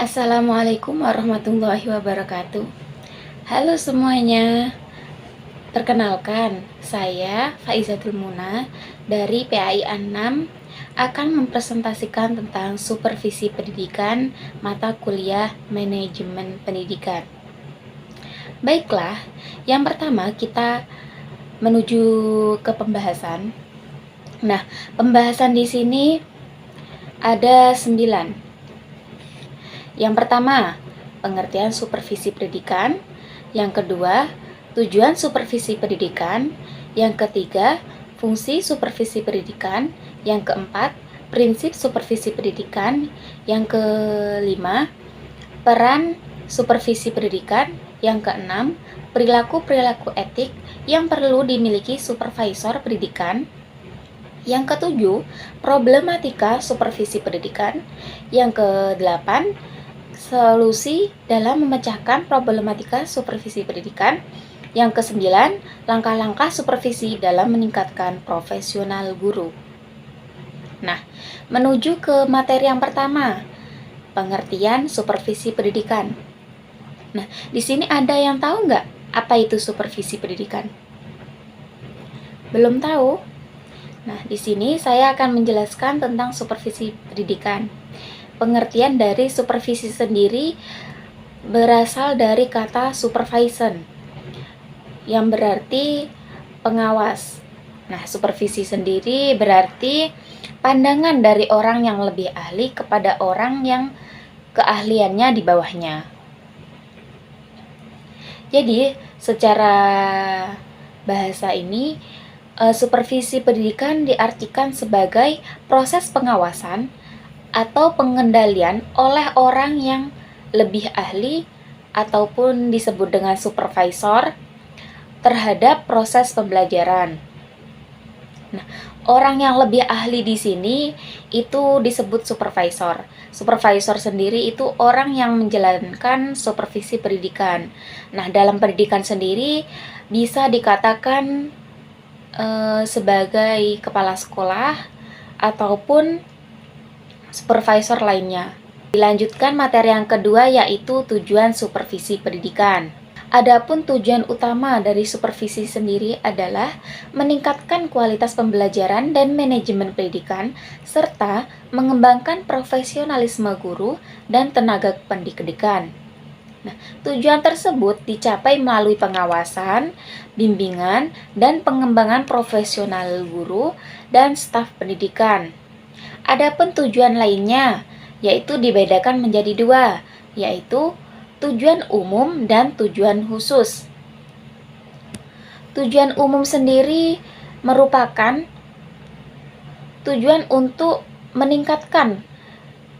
Assalamualaikum warahmatullahi wabarakatuh. Halo semuanya. Perkenalkan, saya Faizatul Muna dari PAI 6 akan mempresentasikan tentang supervisi pendidikan mata kuliah manajemen pendidikan. Baiklah, yang pertama kita menuju ke pembahasan. Nah, pembahasan di sini ada 9. Yang pertama, pengertian supervisi pendidikan. Yang kedua, tujuan supervisi pendidikan. Yang ketiga, fungsi supervisi pendidikan. Yang keempat, prinsip supervisi pendidikan. Yang kelima, peran supervisi pendidikan. Yang keenam, perilaku-perilaku etik yang perlu dimiliki supervisor pendidikan. Yang ketujuh, problematika supervisi pendidikan. Yang kedelapan, solusi dalam memecahkan problematika supervisi pendidikan. Yang kesembilan, langkah-langkah supervisi dalam meningkatkan profesional guru. Nah, menuju ke materi yang pertama, pengertian supervisi pendidikan. Nah, di sini ada yang tahu nggak apa itu supervisi pendidikan? Belum tahu? Nah, di sini saya akan menjelaskan tentang supervisi pendidikan. Pengertian dari supervisi sendiri berasal dari kata supervision, yang berarti pengawas. Nah, supervisi sendiri berarti pandangan dari orang yang lebih ahli kepada orang yang keahliannya di bawahnya. Jadi, secara bahasa ini, supervisi pendidikan diartikan sebagai proses pengawasan atau pengendalian oleh orang yang lebih ahli ataupun disebut dengan supervisor terhadap proses pembelajaran. Nah, orang yang lebih ahli di sini itu disebut supervisor. Supervisor sendiri itu orang yang menjalankan supervisi pendidikan. Nah, dalam pendidikan sendiri bisa dikatakan sebagai kepala sekolah ataupun supervisor lainnya. Dilanjutkan materi yang kedua yaitu tujuan supervisi pendidikan. Adapun tujuan utama dari supervisi sendiri adalah meningkatkan kualitas pembelajaran dan manajemen pendidikan serta mengembangkan profesionalisme guru dan tenaga pendidikan. Nah, tujuan tersebut dicapai melalui pengawasan, bimbingan, dan pengembangan profesional guru dan staf pendidikan. Adapun tujuan lainnya, yaitu dibedakan menjadi dua, yaitu tujuan umum dan tujuan khusus. Tujuan umum sendiri merupakan tujuan untuk meningkatkan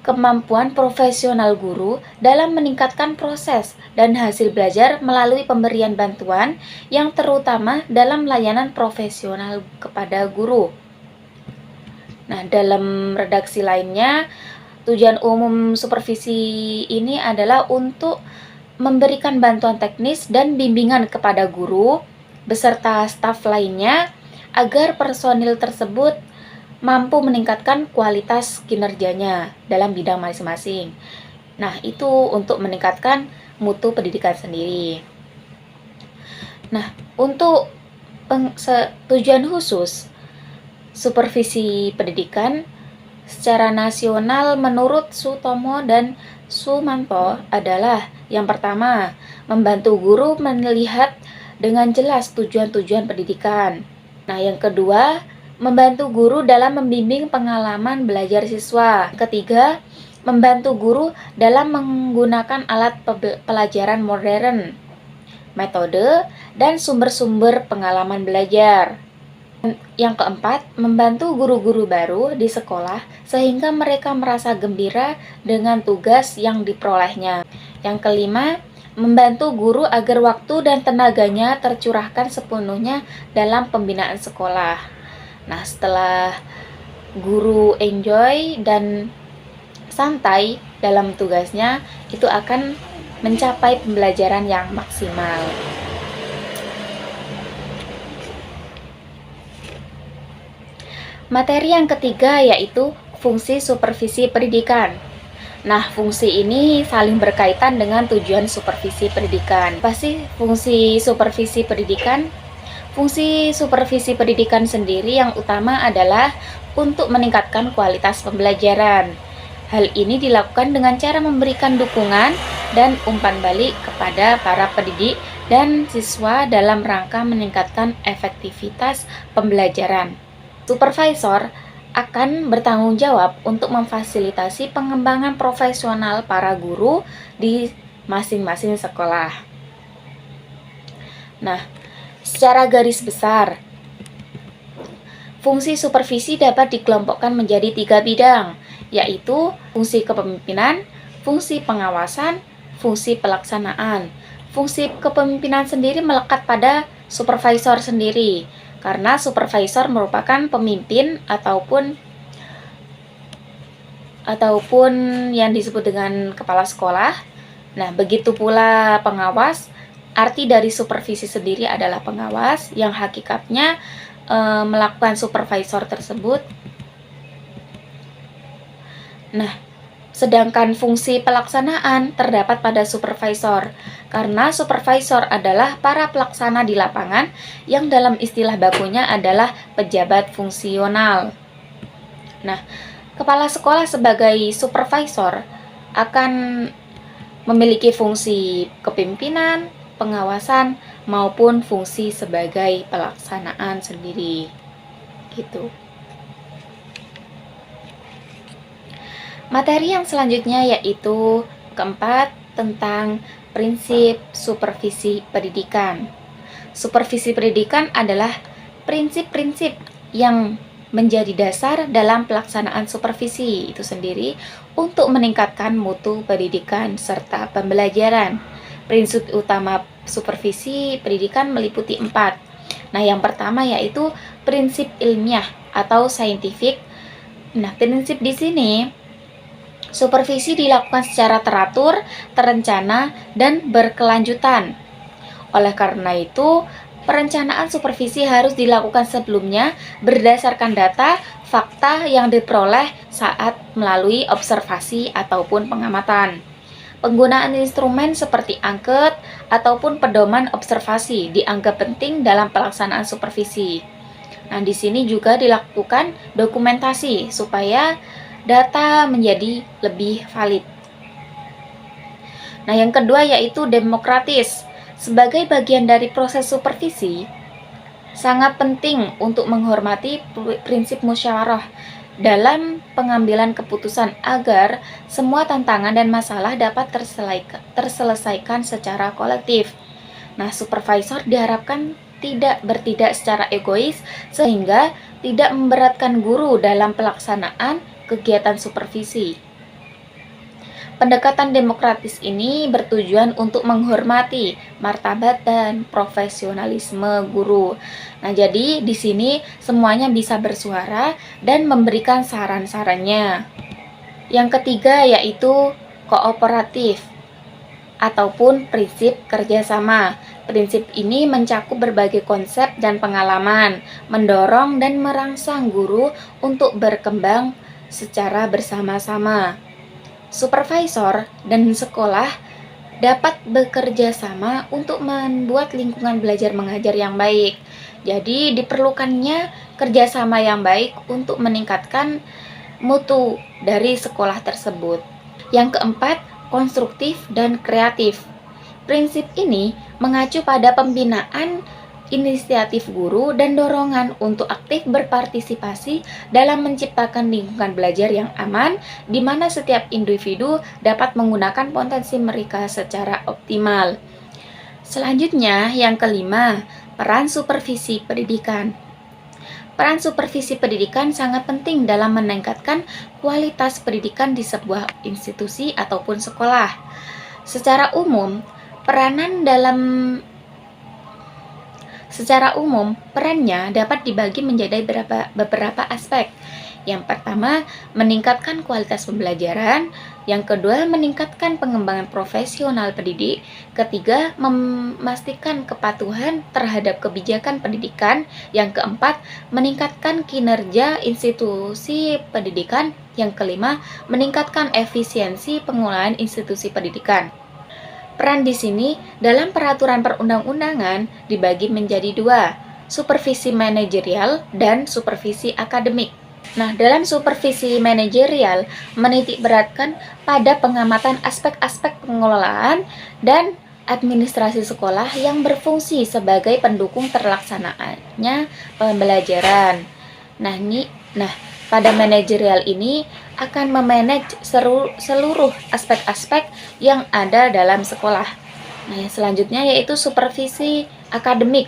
kemampuan profesional guru dalam meningkatkan proses dan hasil belajar melalui pemberian bantuan yang terutama dalam layanan profesional kepada guru. Nah, dalam redaksi lainnya, tujuan umum supervisi ini adalah untuk memberikan bantuan teknis dan bimbingan kepada guru beserta staf lainnya agar personil tersebut mampu meningkatkan kualitas kinerjanya dalam bidang masing-masing. Nah, itu untuk meningkatkan mutu pendidikan sendiri. Nah, untuk tujuan khusus supervisi pendidikan secara nasional menurut Sutomo dan Sumanto adalah yang pertama, membantu guru melihat dengan jelas tujuan-tujuan pendidikan. Nah, yang kedua, membantu guru dalam membimbing pengalaman belajar siswa. Ketiga, membantu guru dalam menggunakan alat pelajaran modern, metode, dan sumber-sumber pengalaman belajar. Yang keempat, membantu guru-guru baru di sekolah sehingga mereka merasa gembira dengan tugas yang diperolehnya. Yang kelima, membantu guru agar waktu dan tenaganya tercurahkan sepenuhnya dalam pembinaan sekolah. Nah, setelah guru enjoy dan santai dalam tugasnya, itu akan mencapai pembelajaran yang maksimal. Materi yang ketiga yaitu fungsi supervisi pendidikan. Nah, fungsi ini saling berkaitan dengan tujuan supervisi pendidikan. Apa sih fungsi supervisi pendidikan? Fungsi supervisi pendidikan sendiri yang utama adalah untuk meningkatkan kualitas pembelajaran. Hal ini dilakukan dengan cara memberikan dukungan dan umpan balik kepada para pendidik dan siswa dalam rangka meningkatkan efektivitas pembelajaran. Supervisor akan bertanggung jawab untuk memfasilitasi pengembangan profesional para guru di masing-masing sekolah. Nah, secara garis besar, fungsi supervisi dapat dikelompokkan menjadi 3 bidang, yaitu fungsi kepemimpinan, fungsi pengawasan, fungsi pelaksanaan. Fungsi kepemimpinan sendiri melekat pada supervisor sendiri, karena supervisor merupakan pemimpin ataupun yang disebut dengan kepala sekolah. Nah, begitu pula pengawas. Arti dari supervisi sendiri adalah pengawas yang hakikatnya melakukan supervisor tersebut. Nah, sedangkan fungsi pelaksanaan terdapat pada supervisor, karena supervisor adalah para pelaksana di lapangan yang dalam istilah bakunya adalah pejabat fungsional. Nah, kepala sekolah sebagai supervisor akan memiliki fungsi kepemimpinan, pengawasan, maupun fungsi sebagai pelaksanaan sendiri. Gitu. Materi yang selanjutnya yaitu keempat tentang prinsip supervisi pendidikan. Supervisi pendidikan adalah prinsip-prinsip yang menjadi dasar dalam pelaksanaan supervisi itu sendiri untuk meningkatkan mutu pendidikan serta pembelajaran. Prinsip utama supervisi pendidikan meliputi 4. Nah, yang pertama yaitu prinsip ilmiah atau scientific. Nah, prinsip di sini supervisi dilakukan secara teratur, terencana, dan berkelanjutan. Oleh karena itu, perencanaan supervisi harus dilakukan sebelumnya berdasarkan data, fakta yang diperoleh saat melalui observasi ataupun pengamatan. Penggunaan instrumen seperti angket ataupun pedoman observasi dianggap penting dalam pelaksanaan supervisi. Nah, di sini juga dilakukan dokumentasi supaya data menjadi lebih valid. Nah, yang kedua yaitu demokratis. Sebagai bagian dari proses supervisi, sangat penting untuk menghormati prinsip musyawarah dalam pengambilan keputusan agar semua tantangan dan masalah dapat terselesaikan secara kolektif. Nah, supervisor diharapkan tidak bertindak secara egois sehingga tidak memberatkan guru dalam pelaksanaan kegiatan supervisi. Pendekatan demokratis ini bertujuan untuk menghormati martabat dan profesionalisme guru. Nah, jadi di sini semuanya bisa bersuara dan memberikan saran-sarannya. Yang ketiga yaitu kooperatif ataupun prinsip kerjasama. Prinsip ini mencakup berbagai konsep dan pengalaman, mendorong dan merangsang guru untuk berkembang secara bersama-sama. Supervisor dan sekolah dapat bekerja sama untuk membuat lingkungan belajar mengajar yang baik. Jadi diperlukannya kerjasama yang baik untuk meningkatkan mutu dari sekolah tersebut. Yang keempat, konstruktif dan kreatif. Prinsip ini mengacu pada pembinaan inisiatif guru dan dorongan untuk aktif berpartisipasi dalam menciptakan lingkungan belajar yang aman, di mana setiap individu dapat menggunakan potensi mereka secara optimal. Selanjutnya, yang kelima, peran supervisi pendidikan. Peran supervisi pendidikan sangat penting dalam meningkatkan kualitas pendidikan di sebuah institusi ataupun sekolah. Secara umum, perannya dapat dibagi menjadi beberapa aspek. Yang pertama, meningkatkan kualitas pembelajaran. Yang kedua, meningkatkan pengembangan profesional pendidik. Ketiga, memastikan kepatuhan terhadap kebijakan pendidikan. Yang keempat, meningkatkan kinerja institusi pendidikan. Yang kelima, meningkatkan efisiensi pengelolaan institusi pendidikan. Peran di sini dalam peraturan perundang-undangan dibagi menjadi dua, supervisi manajerial dan supervisi akademik. Nah, dalam supervisi manajerial menitik beratkan pada pengamatan aspek-aspek pengelolaan dan administrasi sekolah yang berfungsi sebagai pendukung terlaksanaannya pembelajaran. Nah, pada manajerial ini akan memanage seluruh aspek-aspek yang ada dalam sekolah. Nah, yang selanjutnya yaitu supervisi akademik.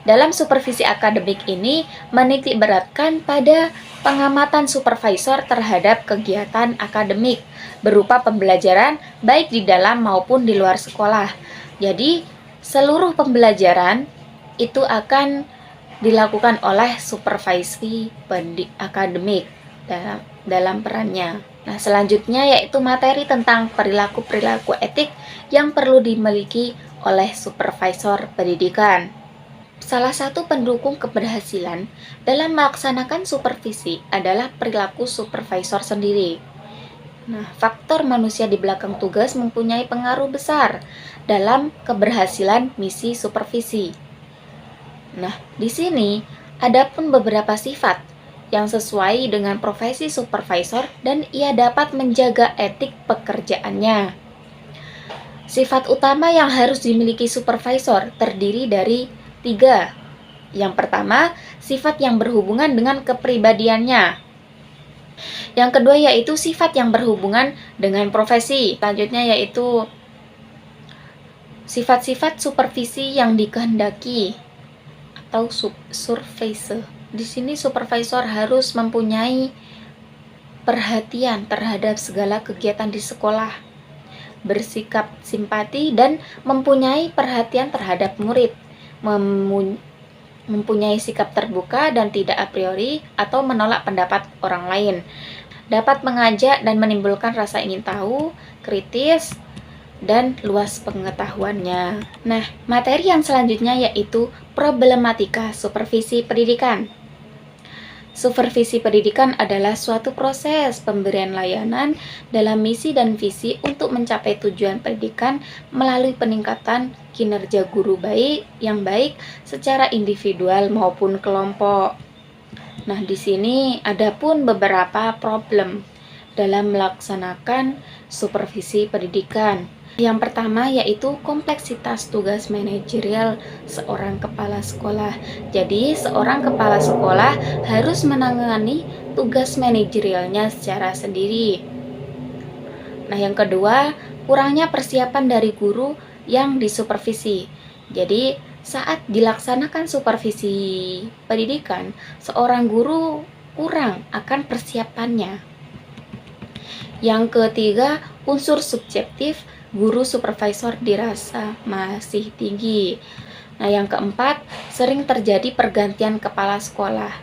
Dalam supervisi akademik ini menitik beratkan pada pengamatan supervisor terhadap kegiatan akademik berupa pembelajaran baik di dalam maupun di luar sekolah. Jadi, seluruh pembelajaran itu akan dilakukan oleh supervisi akademik dalam perannya. Nah, selanjutnya yaitu materi tentang perilaku-perilaku etik yang perlu dimiliki oleh supervisor pendidikan. Salah satu pendukung keberhasilan dalam melaksanakan supervisi adalah perilaku supervisor sendiri. Nah, faktor manusia di belakang tugas mempunyai pengaruh besar dalam keberhasilan misi supervisi. Nah, di sini ada pun beberapa sifat yang sesuai dengan profesi supervisor dan ia dapat menjaga etik pekerjaannya. Sifat utama yang harus dimiliki supervisor terdiri dari 3. Yang pertama, sifat yang berhubungan dengan kepribadiannya. Yang kedua yaitu sifat yang berhubungan dengan profesi. Selanjutnya yaitu sifat-sifat supervisi yang dikehendaki atau supervisor. Di sini supervisor harus mempunyai perhatian terhadap segala kegiatan di sekolah, bersikap simpati dan mempunyai perhatian terhadap murid, mempunyai sikap terbuka dan tidak a priori atau menolak pendapat orang lain, dapat mengajak dan menimbulkan rasa ingin tahu, kritis, dan luas pengetahuannya. Nah, materi yang selanjutnya yaitu problematika supervisi pendidikan. Supervisi pendidikan adalah suatu proses pemberian layanan dalam misi dan visi untuk mencapai tujuan pendidikan melalui peningkatan kinerja guru yang baik secara individual maupun kelompok. Nah, di sini ada pun beberapa problem dalam melaksanakan supervisi pendidikan. Yang pertama yaitu kompleksitas tugas manajerial seorang kepala sekolah. Jadi, seorang kepala sekolah harus menangani tugas manajerialnya secara sendiri. Nah, yang kedua, kurangnya persiapan dari guru yang disupervisi. Jadi, saat dilaksanakan supervisi pendidikan, seorang guru kurang akan persiapannya. Yang ketiga, unsur subjektif guru supervisor dirasa masih tinggi. Nah, yang keempat, sering terjadi pergantian kepala sekolah.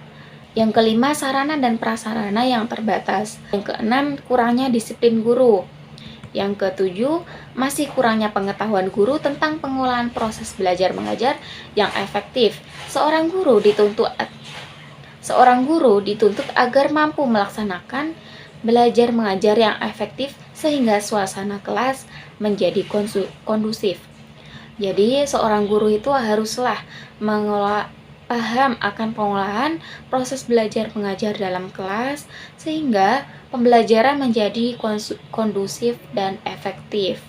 Yang kelima, sarana dan prasarana yang terbatas. Yang keenam, kurangnya disiplin guru. Yang ketujuh, masih kurangnya pengetahuan guru tentang pengolahan proses belajar mengajar yang efektif. Seorang guru dituntut agar mampu melaksanakan belajar mengajar yang efektif sehingga suasana kelas menjadi kondusif. Jadi, seorang guru itu haruslah paham akan pengolahan proses belajar mengajar dalam kelas sehingga pembelajaran menjadi kondusif dan efektif.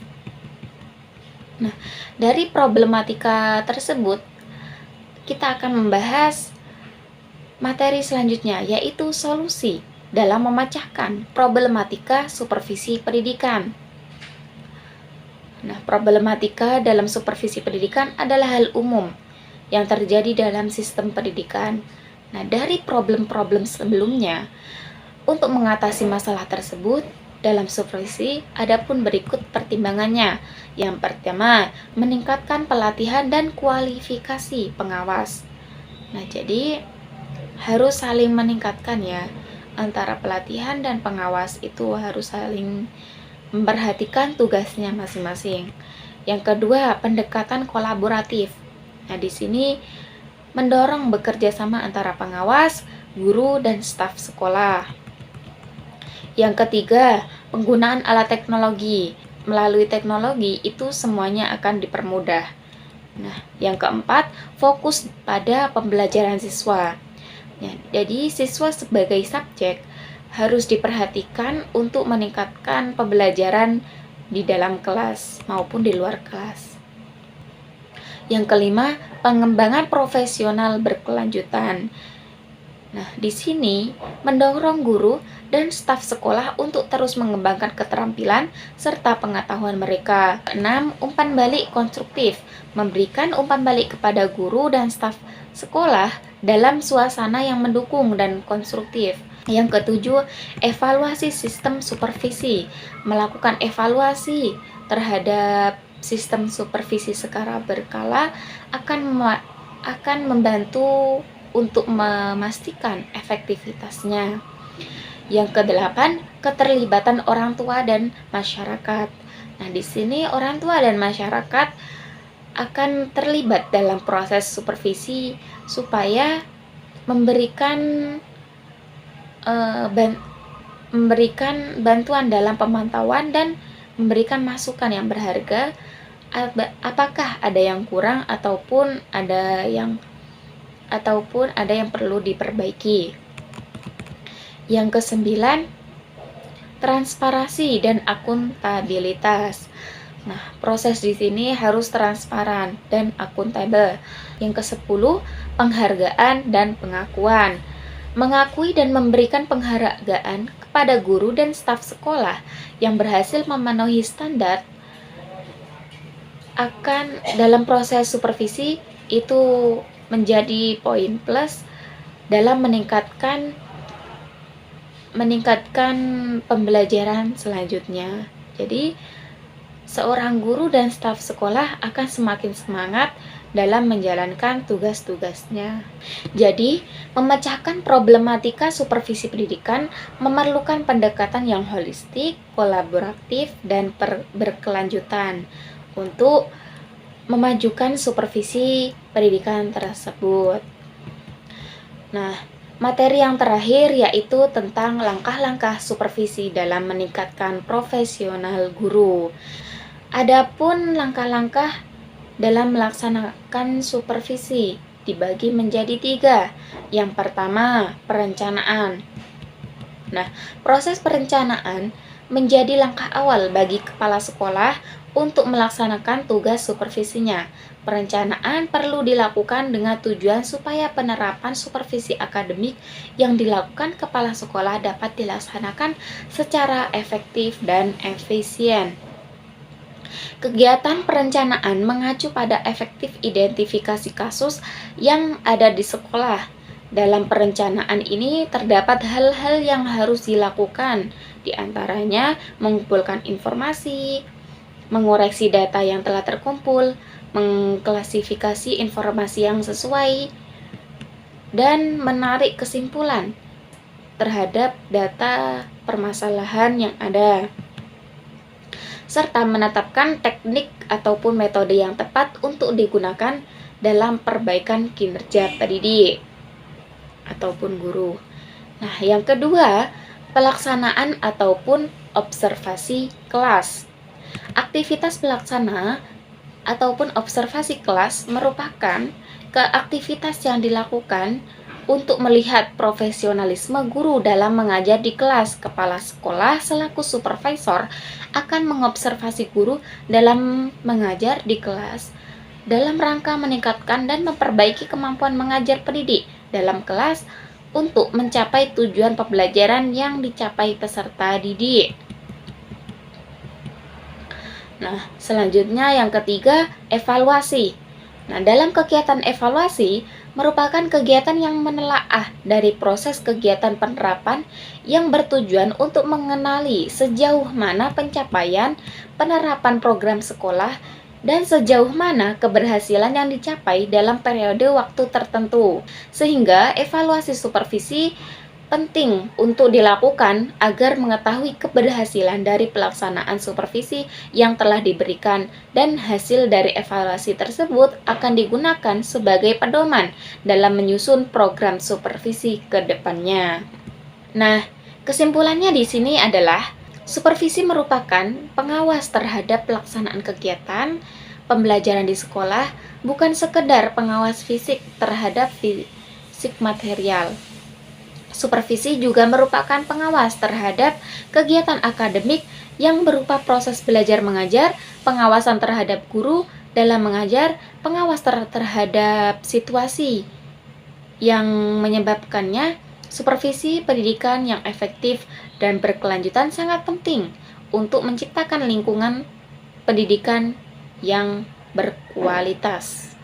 Nah, dari problematika tersebut kita akan membahas materi selanjutnya yaitu solusi dalam memecahkan problematika supervisi pendidikan. Nah, problematika dalam supervisi pendidikan adalah hal umum yang terjadi dalam sistem pendidikan. Nah, dari problem-problem sebelumnya, untuk mengatasi masalah tersebut dalam supervisi, adapun berikut pertimbangannya. Yang pertama, meningkatkan pelatihan dan kualifikasi pengawas. Nah, jadi harus saling meningkatkan ya antara pelatihan dan pengawas itu harus saling memperhatikan tugasnya masing-masing. Yang kedua, pendekatan kolaboratif. Nah, di sini mendorong bekerja sama antara pengawas, guru, dan staf sekolah. Yang ketiga, penggunaan alat teknologi. Melalui teknologi itu semuanya akan dipermudah. Nah, yang keempat, fokus pada pembelajaran siswa. Ya, jadi siswa sebagai subjek harus diperhatikan untuk meningkatkan pembelajaran di dalam kelas maupun di luar kelas. Yang kelima, pengembangan profesional berkelanjutan. Nah, di sini mendorong guru dan staf sekolah untuk terus mengembangkan keterampilan serta pengetahuan mereka. 6. Umpan balik konstruktif. Memberikan umpan balik kepada guru dan staf sekolah dalam suasana yang mendukung dan konstruktif. Yang ketujuh, evaluasi sistem supervisi. Melakukan evaluasi terhadap sistem supervisi secara berkala akan membantu untuk memastikan efektivitasnya. Yang kedelapan, keterlibatan orang tua dan masyarakat. Nah, di sini orang tua dan masyarakat akan terlibat dalam proses supervisi supaya memberikan bantuan dalam pemantauan dan memberikan masukan yang berharga apakah ada yang kurang ataupun ada yang perlu diperbaiki. Yang kesembilan, transparansi dan akuntabilitas. Nah, proses di sini harus transparan dan akuntabel. Yang kesepuluh, penghargaan dan pengakuan. Mengakui dan memberikan penghargaan kepada guru dan staf sekolah yang berhasil memenuhi standar akan dalam proses supervisi itu menjadi poin plus dalam meningkatkan pembelajaran selanjutnya. Jadi, seorang guru dan staf sekolah akan semakin semangat dalam menjalankan tugas-tugasnya. Jadi, memecahkan problematika supervisi pendidikan memerlukan pendekatan yang holistik, kolaboratif, dan berkelanjutan untuk memajukan supervisi pendidikan tersebut. Nah, materi yang terakhir yaitu tentang langkah-langkah supervisi dalam meningkatkan profesional guru. Adapun langkah-langkah dalam melaksanakan supervisi dibagi menjadi 3. Yang pertama, perencanaan. Nah, proses perencanaan menjadi langkah awal bagi kepala sekolah untuk melaksanakan tugas supervisinya. Perencanaan perlu dilakukan dengan tujuan supaya penerapan supervisi akademik yang dilakukan kepala sekolah dapat dilaksanakan secara efektif dan efisien. Kegiatan perencanaan mengacu pada efektif identifikasi kasus yang ada di sekolah. Dalam perencanaan ini terdapat hal-hal yang harus dilakukan, di antaranya mengumpulkan informasi, mengoreksi data yang telah terkumpul, mengklasifikasi informasi yang sesuai, dan menarik kesimpulan terhadap data permasalahan yang ada, serta menetapkan teknik ataupun metode yang tepat untuk digunakan dalam perbaikan kinerja pendidik ataupun guru. Nah, yang kedua, pelaksanaan ataupun observasi kelas. Aktivitas pelaksana ataupun observasi kelas merupakan aktivitas yang dilakukan untuk melihat profesionalisme guru dalam mengajar di kelas. Kepala sekolah selaku supervisor akan mengobservasi guru dalam mengajar di kelas dalam rangka meningkatkan dan memperbaiki kemampuan mengajar pendidik dalam kelas untuk mencapai tujuan pembelajaran yang dicapai peserta didik. Nah, selanjutnya yang ketiga, evaluasi. Nah, dalam kegiatan evaluasi merupakan kegiatan yang menelaah dari proses kegiatan penerapan yang bertujuan untuk mengenali sejauh mana pencapaian penerapan program sekolah dan sejauh mana keberhasilan yang dicapai dalam periode waktu tertentu. Sehingga evaluasi supervisi penting untuk dilakukan agar mengetahui keberhasilan dari pelaksanaan supervisi yang telah diberikan, dan hasil dari evaluasi tersebut akan digunakan sebagai pedoman dalam menyusun program supervisi ke depannya. Nah, kesimpulannya di sini adalah supervisi merupakan pengawas terhadap pelaksanaan kegiatan pembelajaran di sekolah, bukan sekedar pengawas fisik terhadap fisik material. Supervisi juga merupakan pengawas terhadap kegiatan akademik yang berupa proses belajar mengajar, pengawasan terhadap guru dalam mengajar, pengawas terhadap situasi yang menyebabkannya. Supervisi pendidikan yang efektif dan berkelanjutan sangat penting untuk menciptakan lingkungan pendidikan yang berkualitas.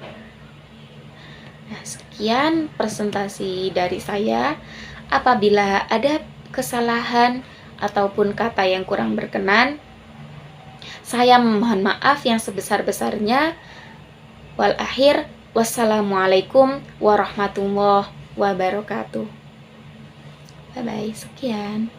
Nah, sekian presentasi dari saya. Apabila ada kesalahan ataupun kata yang kurang berkenan, saya mohon maaf yang sebesar-besarnya. Wal akhir, wassalamualaikum warahmatullahi wabarakatuh. Bye-bye, sekian.